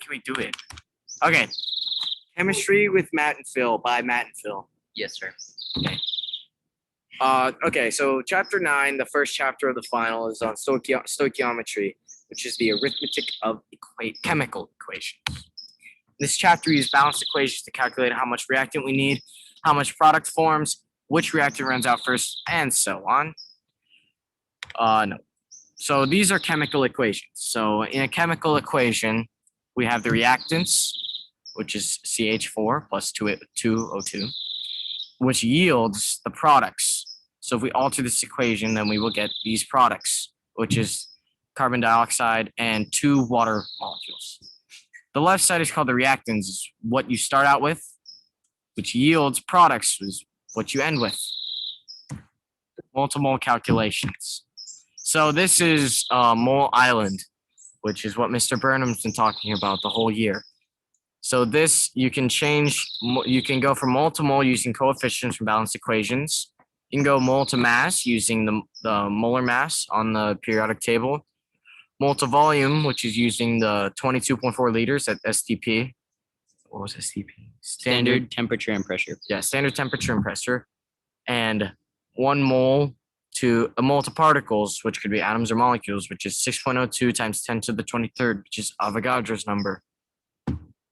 can we do it? Okay. Chemistry with Matt and Phil by Matt and Phil. Yes, sir. Okay, so chapter 9, the first chapter of the final, is on stoichiometry, which is the arithmetic of chemical equations. This chapter uses balanced equations to calculate how much reactant we need, how much product forms, which reactant runs out first, and so on. No. So these are chemical equations. So in a chemical equation, we have the reactants, which is CH4 plus 2O2, which yields the products. So if we alter this equation, then we will get these products, which is carbon dioxide and 2 water molecules. The left side is called the reactants, what you start out with, which yields products, is what you end with. Multiple calculations. So this is Mole Island, which is what Mr. Burnham's been talking about the whole year. So this, you can go from mole to mole using coefficients from balanced equations. You can go mole to mass using the molar mass on the periodic table. Mole to volume, which is using the 22.4 liters at STP. What was STP? Standard temperature and pressure. Yeah, standard temperature and pressure. And 1 mole to a mole to particles, which could be atoms or molecules, which is 6.02 times 10 to the 23rd, which is Avogadro's number,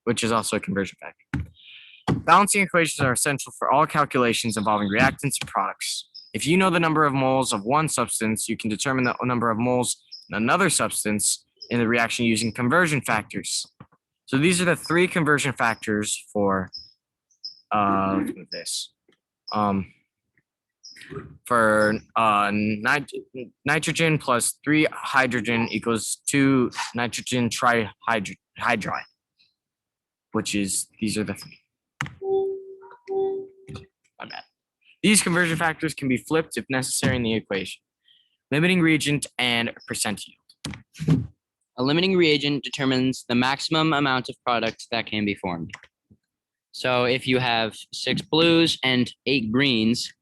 which is also a conversion factor. Balancing equations are essential for all calculations involving reactants and products. If you know the number of moles of one substance, you can determine the number of moles in another substance in the reaction using conversion factors. So these are the 3 conversion factors for this. For nitrogen plus 3 hydrogen equals 2 nitrogen trihydride, which is, these are the 3. My bad. These conversion factors can be flipped if necessary in the equation. Limiting reagent and percent yield. A limiting reagent determines the maximum amount of product that can be formed. So if you have 6 blues and 8 greens,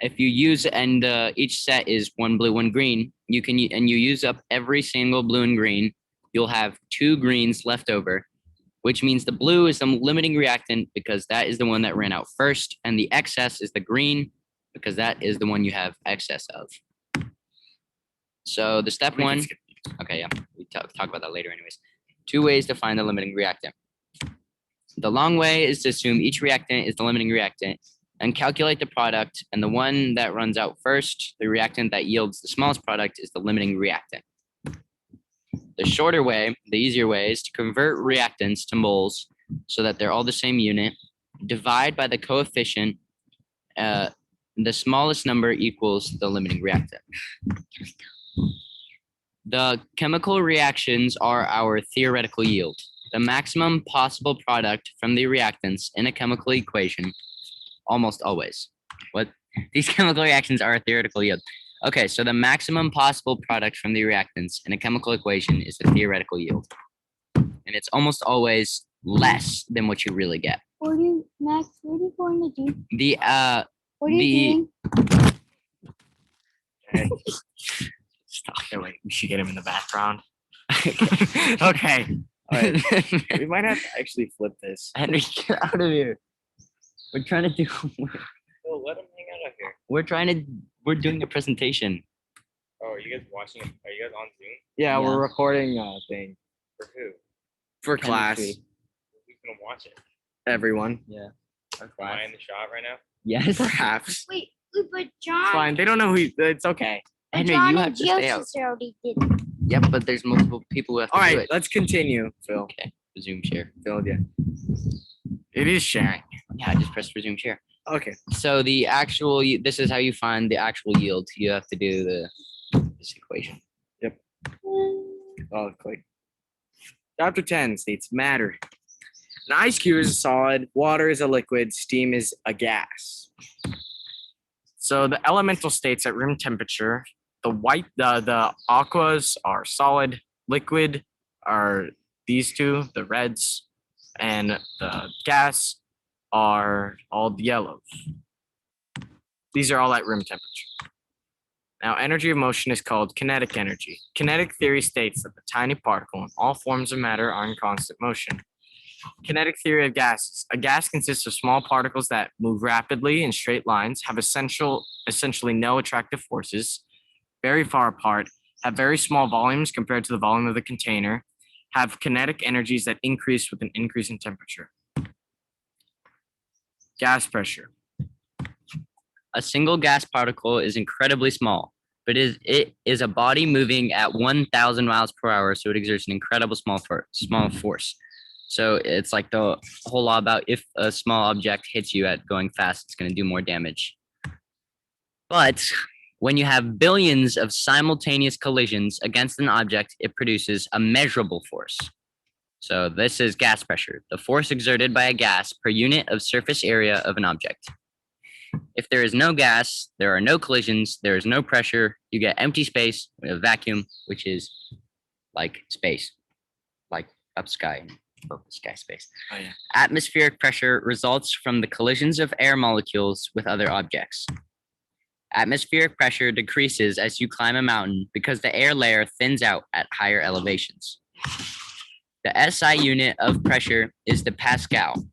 if you use, and each set is 1 blue, 1 green, you use up every single blue and green, you'll have 2 greens left over, which means the blue is the limiting reactant because that is the one that ran out first, and the excess is the green because that is the one you have excess of. So the step 1, okay, yeah, we talk about that later anyways. 2 ways to find the limiting reactant. The long way is to assume each reactant is the limiting reactant and calculate the product, and the one that runs out first, the reactant that yields the smallest product, is the limiting reactant. The shorter way, the easier way, is to convert reactants to moles so that they're all the same unit, divide by the coefficient, the smallest number equals the limiting reactant. The chemical reactions are our theoretical yield, the maximum possible product from the reactants in a chemical equation, almost always. What? These chemical reactions are a theoretical yield. Okay, so the maximum possible product from the reactants in a chemical equation is the theoretical yield. And it's almost always less than what you really get. Max, what are you going to do? What are you doing? Stop. Wait, we should get him in the background. Okay. All right. We might have to actually flip this. Henry, get out of here. We're trying to do. Well, let him hang out of here. We're doing a presentation. Oh, are you guys watching? Are you guys on Zoom? Yeah, we're recording a thing. For who? For class. Chemistry. Who's gonna watch it? Everyone. Yeah. Am I in the shot right now? Yes. Perhaps. Wait, but John. It's fine. They don't know who. It's okay. Henry, John you and have to stay out. Joseph already did it. Yep, but there's multiple people who have to All do right, it. let's continue, Phil. Okay. Resume share. Phil, yeah. It is sharing. Yeah, I just pressed resume share. Okay. So the actual, this is how you find the actual yield. You have to do this equation. Oh, click. Chapter 10 states matter. An ice cube is a solid, water is a liquid, steam is a gas. So the elemental states at room temperature, the aquas are solid, liquid are these two, the reds, and the gas are all the yellows. These are all at room temperature. Now, energy of motion is called kinetic energy. Kinetic theory states that the tiny particle and all forms of matter are in constant motion. Kinetic theory of gases. A gas consists of small particles that move rapidly in straight lines, have essentially no attractive forces, very far apart, have very small volumes compared to the volume of the container, have kinetic energies that increase with an increase in temperature. Gas pressure. A single gas particle is incredibly small, but it is a body moving at 1,000 miles per hour, so it exerts an incredible small force. So it's like the whole law about if a small object hits you at going fast, it's going to do more damage. But when you have billions of simultaneous collisions against an object, it produces a measurable force. So this is gas pressure, the force exerted by a gas per unit of surface area of an object. If there is no gas, there are no collisions, there is no pressure, you get empty space, a vacuum, which is like space, like up sky, above the sky space. Oh, yeah. Atmospheric pressure results from the collisions of air molecules with other objects. Atmospheric pressure decreases as you climb a mountain because the air layer thins out at higher elevations. The SI unit of pressure is the Pascal.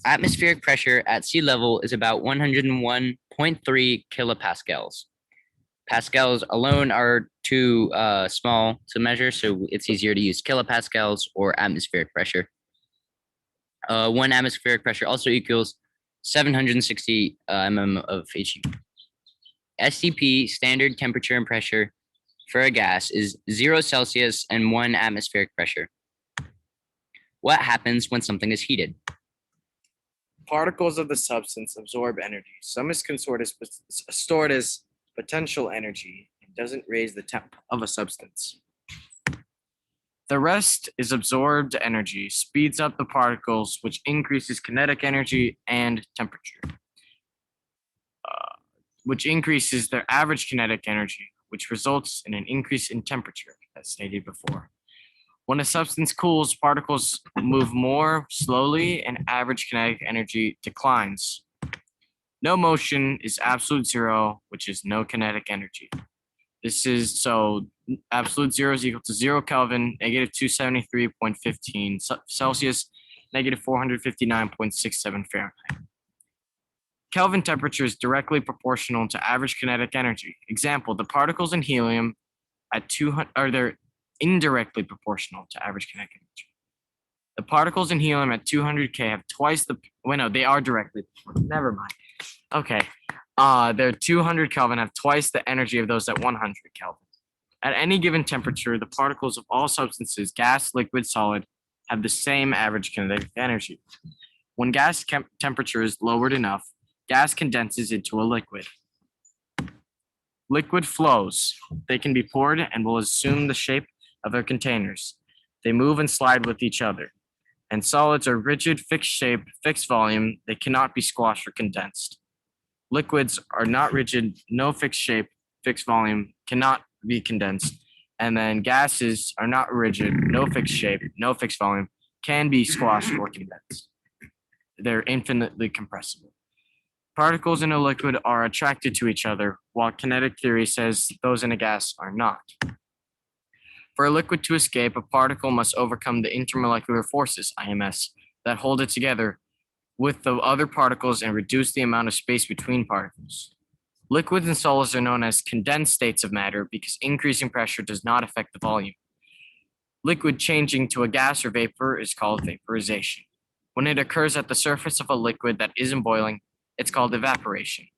Atmospheric pressure at sea level is about 101.3 kilopascals. Pascals alone are too small to measure, so it's easier to use kilopascals or atmospheric pressure. 1 atmospheric pressure also equals 760 mm of HE. STP, standard temperature and pressure for a gas, is 0 Celsius and 1 atmospheric pressure. What happens when something is heated? Particles of the substance absorb energy. Some is stored as potential energy and doesn't raise the temp of a substance. The rest is absorbed energy, speeds up the particles, which increases kinetic energy and temperature, which increases their average kinetic energy, which results in an increase in temperature, as stated before. When a substance cools, particles move more slowly and average kinetic energy declines. No motion is absolute zero, which is no kinetic energy. This is so absolute zero is equal to 0 Kelvin, negative 273.15 Celsius, negative 459.67 Fahrenheit. Kelvin temperature is directly proportional to average kinetic energy. Example, the particles in helium at 200, they're indirectly proportional to average kinetic energy. The particles in helium at 200 K have twice the, well, no, they are directly, never mind. Okay, they're 200 Kelvin have twice the energy of those at 100 Kelvin. At any given temperature, the particles of all substances, gas, liquid, solid, have the same average kinetic energy. When gas temperature is lowered enough, gas condenses into a liquid. Liquid flows. They can be poured and will assume the shape of their containers. They move and slide with each other. And solids are rigid, fixed shape, fixed volume. They cannot be squashed or condensed. Liquids are not rigid, no fixed shape, fixed volume, cannot be condensed. And then gases are not rigid, no fixed shape, no fixed volume, can be squashed or condensed. They're infinitely compressible. Particles in a liquid are attracted to each other, while kinetic theory says those in a gas are not. For a liquid to escape, a particle must overcome the intermolecular forces, IMS, that hold it together with the other particles and reduce the amount of space between particles. Liquids and solids are known as condensed states of matter because increasing pressure does not affect the volume. Liquid changing to a gas or vapor is called vaporization. When it occurs at the surface of a liquid that isn't boiling, it's called evaporation.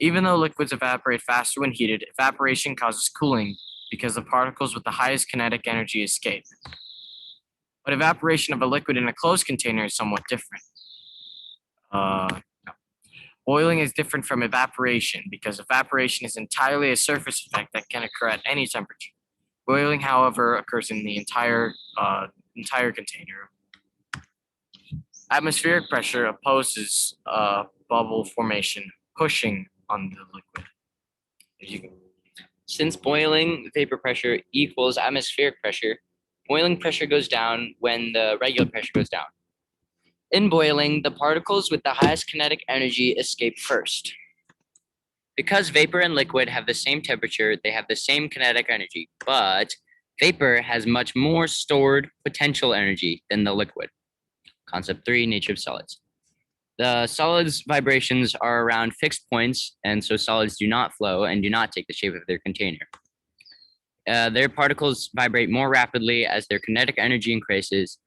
Even though liquids evaporate faster when heated, evaporation causes cooling because the particles with the highest kinetic energy escape. But evaporation of a liquid in a closed container is somewhat different. No. Boiling is different from evaporation because evaporation is entirely a surface effect that can occur at any temperature. Boiling, however, occurs in the entire container. Atmospheric pressure opposes bubble formation, pushing on the liquid. There you go. Since boiling vapor pressure equals atmospheric pressure, boiling pressure goes down when the regular pressure goes down. In boiling, the particles with the highest kinetic energy escape first. Because vapor and liquid have the same temperature, they have the same kinetic energy, but vapor has much more stored potential energy than the liquid. Concept 3, nature of solids. The solids vibrations are around fixed points, and so solids do not flow and do not take the shape of their container. Their particles vibrate more rapidly as their kinetic energy increases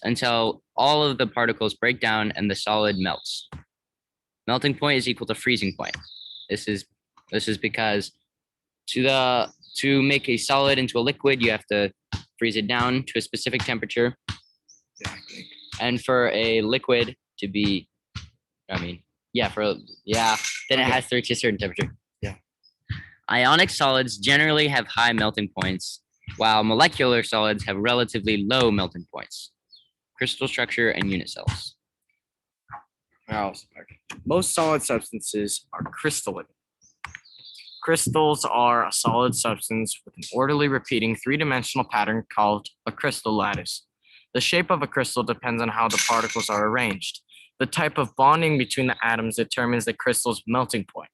until all of the particles break down and the solid melts. Melting point is equal to freezing point. This is because to make a solid into a liquid, you have to freeze it down to a specific temperature. And for a liquid to be, then it has to reach a certain temperature. Yeah. Ionic solids generally have high melting points, while molecular solids have relatively low melting points. Crystal structure and unit cells. Most solid substances are crystalline. Crystals are a solid substance with an orderly repeating three-dimensional pattern called a crystal lattice. The shape of a crystal depends on how the particles are arranged. The type of bonding between the atoms determines the crystal's melting point.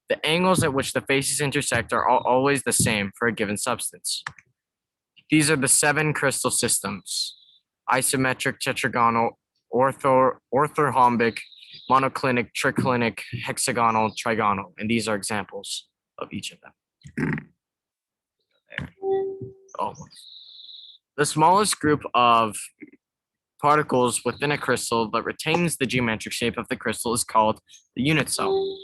The angles at which the faces intersect are always the same for a given substance. These are the 7 crystal systems: isometric, tetragonal, orthorhombic, monoclinic, triclinic, hexagonal, trigonal, and these are examples of each of them. Almost. The smallest group of particles within a crystal that retains the geometric shape of the crystal is called the unit cell.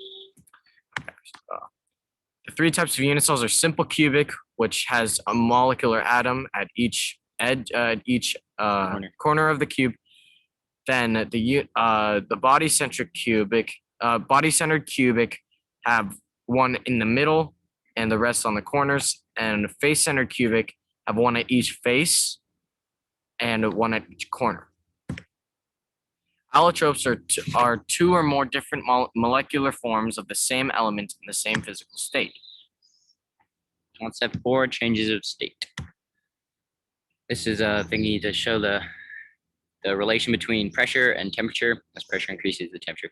The 3 types of unit cells are simple cubic, which has a molecular atom at each edge, corner of the cube. Then the body-centered cubic have one in the middle and the rest on the corners, and face-centered cubic have one at each face and one at each corner. Allotropes are 2 or more different molecular forms of the same element in the same physical state. Concept 4, changes of state. This is a thingy to show the relation between pressure and temperature. As pressure increases, the temperature.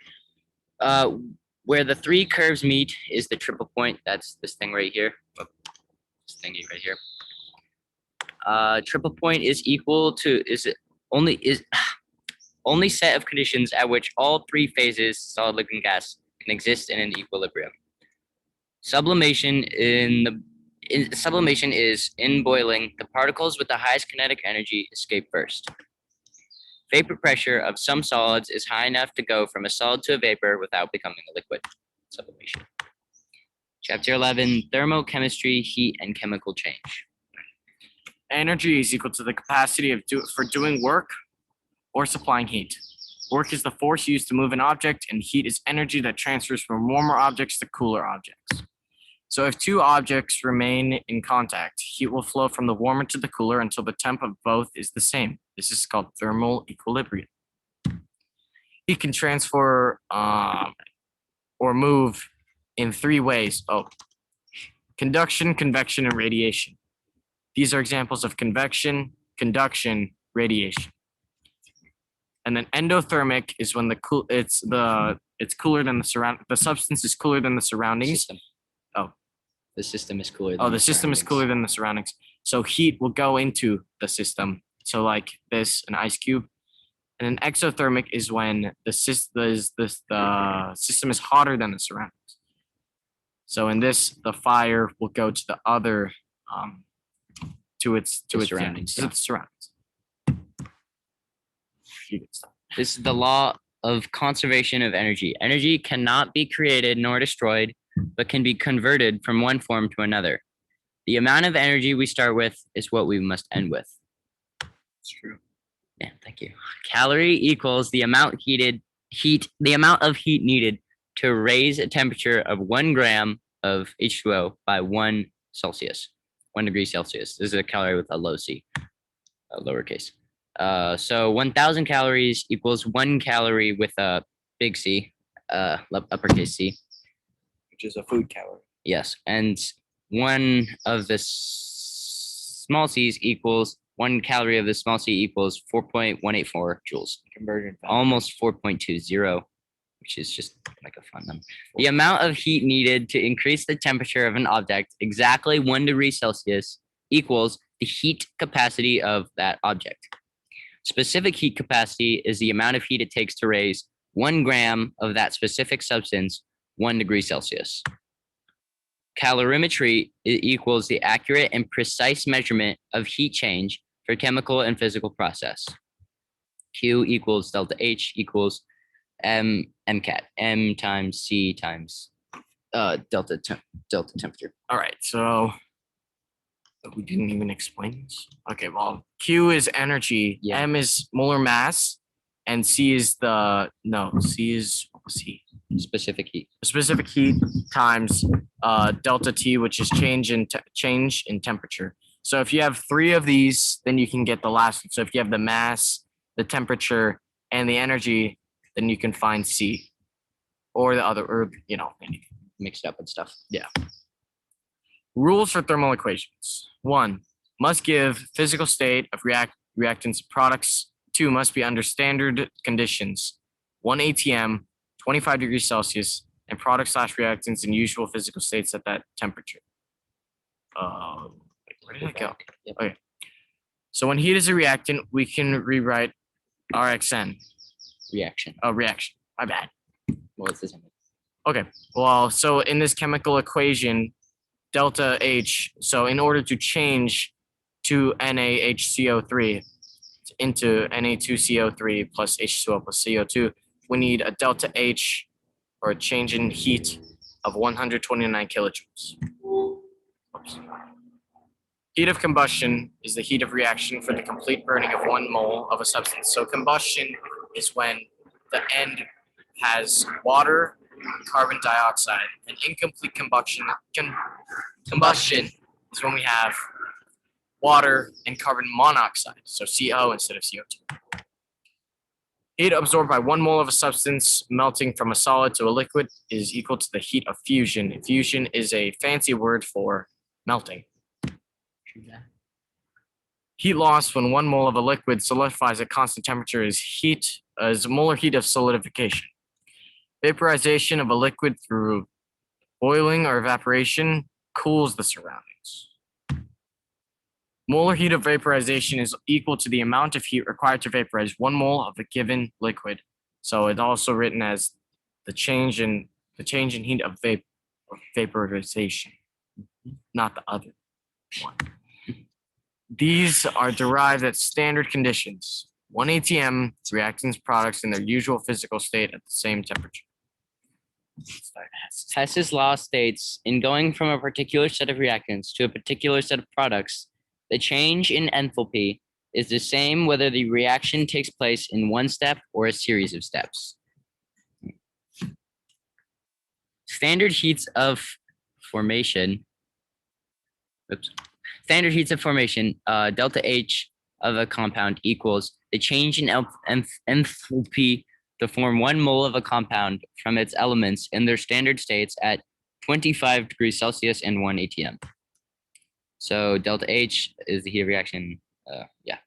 Where the 3 curves meet is the triple point. That's this thing right here. This thingy right here. Triple point is equal to only set of conditions at which all 3 phases, solid, liquid, and gas, can exist in an equilibrium. Sublimation is in boiling, the particles with the highest kinetic energy escape first. Vapor pressure of some solids is high enough to go from a solid to a vapor without becoming a liquid. Sublimation. Chapter 11, thermochemistry, heat, and chemical change. Energy is equal to the capacity for doing work or supplying heat. Work is the force used to move an object, and heat is energy that transfers from warmer objects to cooler objects. So if 2 objects remain in contact, heat will flow from the warmer to the cooler until the temp of both is the same. This is called thermal equilibrium. Heat can transfer or move in 3 ways. Conduction, convection, and radiation. These are examples of convection, conduction, radiation. And then endothermic is when it's cooler than the substance is cooler than the surroundings. System. Oh. The system is cooler. The system is cooler than the surroundings. So heat will go into the system. So like this, an ice cube. And then exothermic is when the system is hotter than the surroundings. So in this, the fire will go to the other to its surroundings. To the surroundings. This is the law of conservation of energy. Energy cannot be created nor destroyed, but can be converted from one form to another. The amount of energy we start with is what we must end with. It's true. Yeah, thank you. Calorie equals the amount of heat needed to raise a temperature of 1 gram of H2O by 1 degree Celsius. This is a calorie with a low c, a lowercase. So 1,000 calories equals 1 calorie with a big C, uppercase C. Which is a food calorie. Yes, and 1 of the small c's equals 1 calorie of the small c equals 4.184 joules. Conversion. Almost 4.20. which is just like a fun number. The amount of heat needed to increase the temperature of an object exactly 1 degree Celsius equals the heat capacity of that object. Specific heat capacity is the amount of heat it takes to raise 1 gram of that specific substance 1 degree Celsius. Calorimetry equals the accurate and precise measurement of heat change for chemical and physical process. Q equals delta H equals MCAT, M times C times delta temperature. All right, so we didn't even explain this. Okay, well, Q is energy, Yeah. M is molar mass, and C is C is Specific heat. specific heat times delta T, which is change in temperature. So if you have 3 of these, then you can get the last one. So if you have the mass, the temperature, and the energy, then you can find C, or the other, or anything. Mixed up and stuff. Rules for thermal equations. 1, must give physical state of reactants products. 2, must be under standard conditions. 1 ATM, 25 degrees Celsius, and product/reactants in usual physical states at that temperature. Where did I go? Yep. So when heat is a reactant, we can rewrite RXN. Reaction. Oh, reaction. My bad. Well, it's the same. Okay. Well, so in this chemical equation, delta H, so in order to change to NaHCO3 into Na2CO3 plus H2O plus CO2, we need a delta H, or a change in heat, of 129 kilojoules. Oops. Heat of combustion is the heat of reaction for the complete burning of 1 mole of a substance. So combustion is when the end has water, carbon dioxide. And incomplete combustion is when we have water and carbon monoxide, so CO instead of CO2. Heat absorbed by 1 mole of a substance melting from a solid to a liquid is equal to the heat of fusion. Fusion is a fancy word for melting. Heat loss when 1 mole of a liquid solidifies at constant temperature is molar heat of solidification. Vaporization of a liquid through boiling or evaporation cools the surroundings. Molar heat of vaporization is equal to the amount of heat required to vaporize 1 mole of a given liquid. So it's also written as the change in heat of vaporization, not the other one. These are derived at standard conditions. 1 ATM reactants products in their usual physical state at the same temperature. Hess's law states, in going from a particular set of reactants to a particular set of products, the change in enthalpy is the same whether the reaction takes place in 1 step or a series of steps. Standard heats of formation. Standard heats of formation, delta H of a compound equals the change in enthalpy to form 1 mole of a compound from its elements in their standard states at 25 degrees Celsius and 1 ATM. So delta H is the heat of reaction. Yeah.